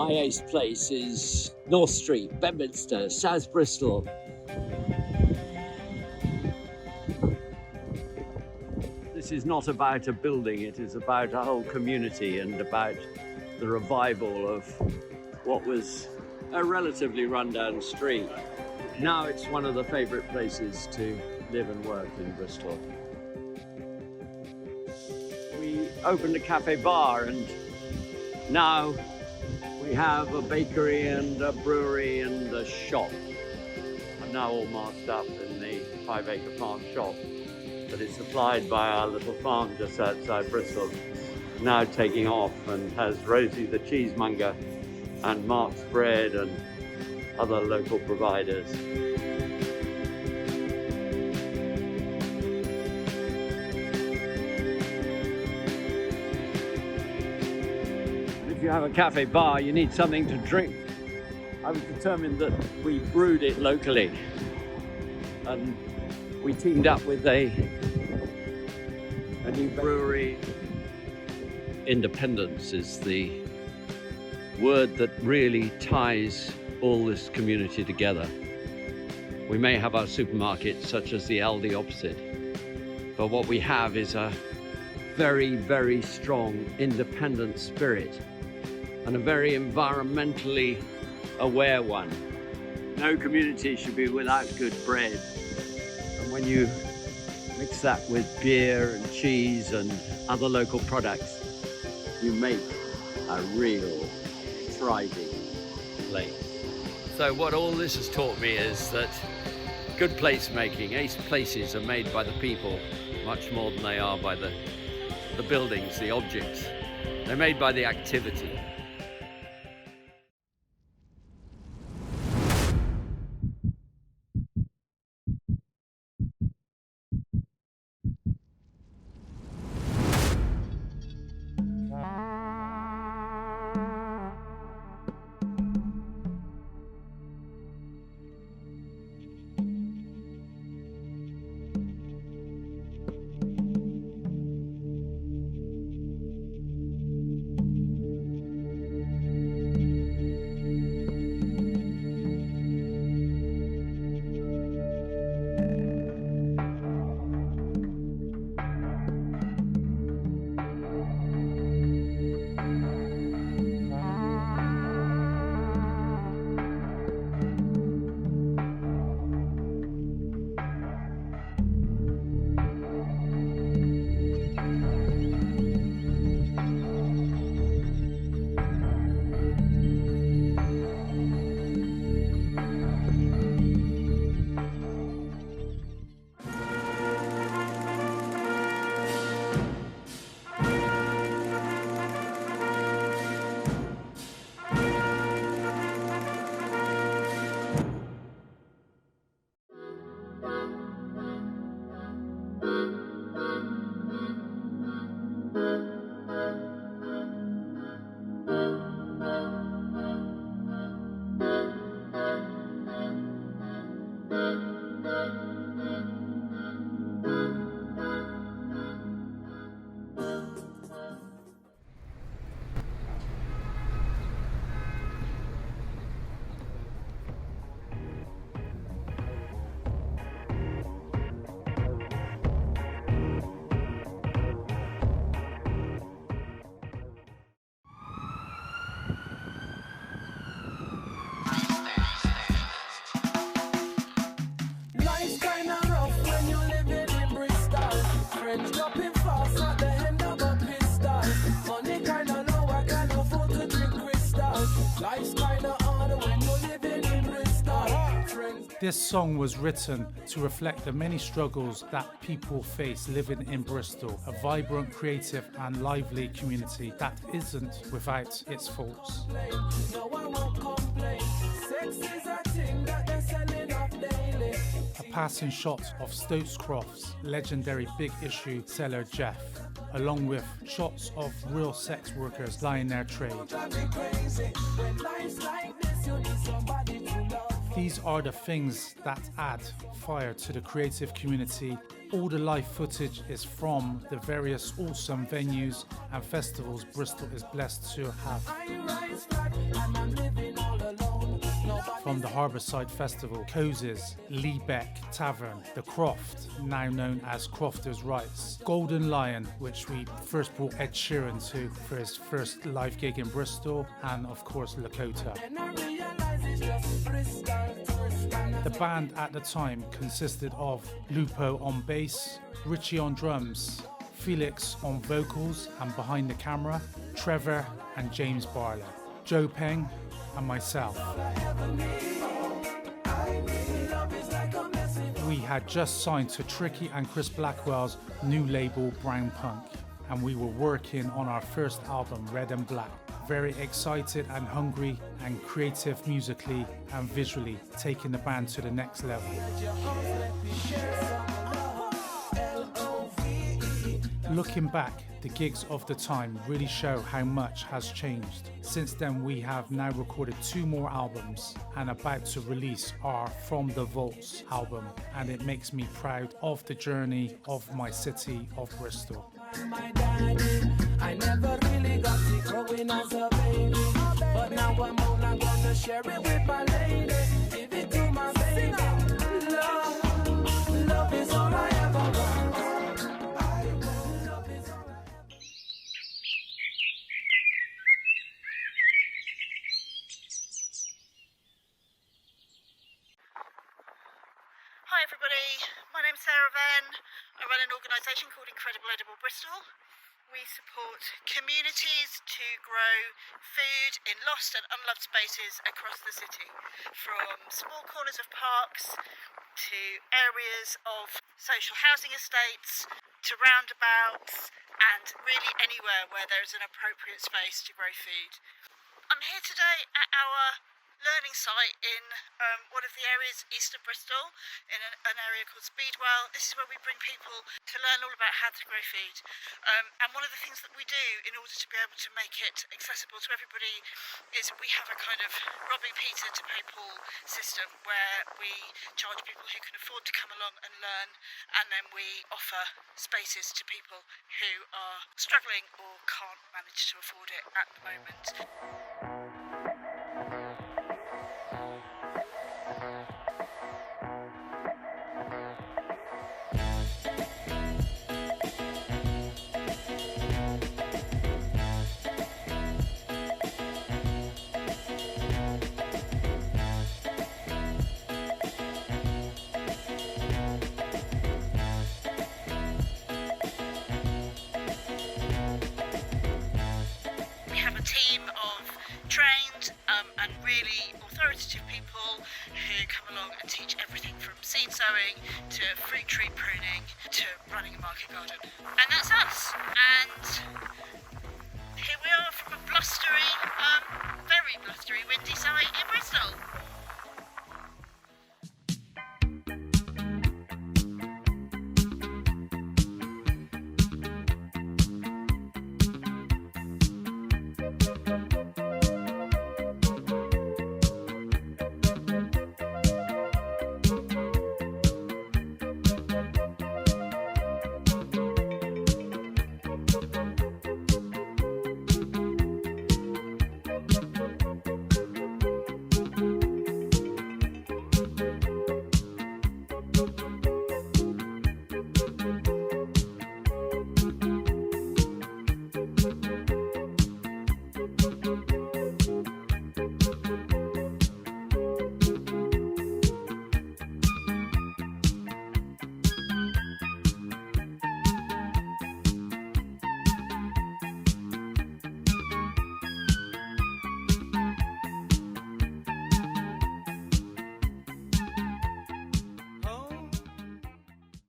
My ace place is North Street, Bedminster, South Bristol. This is not about a building, it is about a whole community and about the revival of what was a relatively rundown street. Now it's one of the favourite places to live and work in Bristol. We opened a cafe bar and now we have a bakery and a brewery and a shop. I'm now all masked up in the 5-acre farm shop that is supplied by our little farm just outside Bristol, now taking off, and has Rosie the cheesemonger and Mark's bread and other local providers. If you have a cafe bar, you need something to drink. I was determined that we brewed it locally, and we teamed up with a new brewery. Independence is the word that really ties all this community together. We may have our supermarkets such as the Aldi opposite, but what we have is a very, very strong independent spirit and a very environmentally aware one. No community should be without good bread. And when you mix that with beer and cheese and other local products, you make a real thriving place. So what all this has taught me is that good place making, ace places are made by the people much more than they are by the buildings, the objects. They're made by the activity. This song was written to reflect the many struggles that people face living in Bristol, a vibrant, creative and lively community that isn't without its faults. A passing shot of Stokes-Croft's legendary Big Issue seller Jeff, along with shots of real sex workers lying their trade. These are the things that add fire to the creative community. All the live footage is from the various awesome venues and festivals Bristol is blessed to have. From the Harbourside Festival, Cozy's, Laid Blak Tavern, The Croft, now known as Crofters Rights, Golden Lion, which we first brought Ed Sheeran to for his first live gig in Bristol, and of course Lakota. The band at the time consisted of Lupo on bass, Richie on drums, Felix on vocals and behind the camera, Trevor and James Barlow, Joe Peng and myself. We had just signed to Tricky and Chris Blackwell's new label Brown Punk, and we were working on our first album, Red and Black. Very excited and hungry and creative musically and visually, taking the band to the next level. Looking back, the gigs of the time really show how much has changed. Since then, we have now recorded 2 more albums and about to release our From the Vaults album, and it makes me proud of the journey of my city of Bristol. I never really got it growing as a baby, but now I'm old, I'm gonna share it with my lady. Give it to my baby. Love is all I ever want. Hi everybody, my name's Sara Venn. I run an organisation called Incredible Edible Bristol. We support communities to grow food in lost and unloved spaces across the city, from small corners of parks to areas of social housing estates to roundabouts, and really anywhere where there is an appropriate space to grow food. I'm here today at our learning site in one of the areas east of Bristol, in an area called Speedwell. This is where we bring people to learn all about how to grow food. And one of the things that we do in order to be able to make it accessible to everybody is we have a kind of robbing Peter to pay Paul system, where we charge people who can afford to come along and learn, and then we offer spaces to people who are struggling or can't manage to afford it at the moment. Trained and really authoritative people who come along and teach everything from seed sowing to fruit tree pruning to running a market garden. And that's us. And here we are from a blustery, very blustery, windy site in Bristol.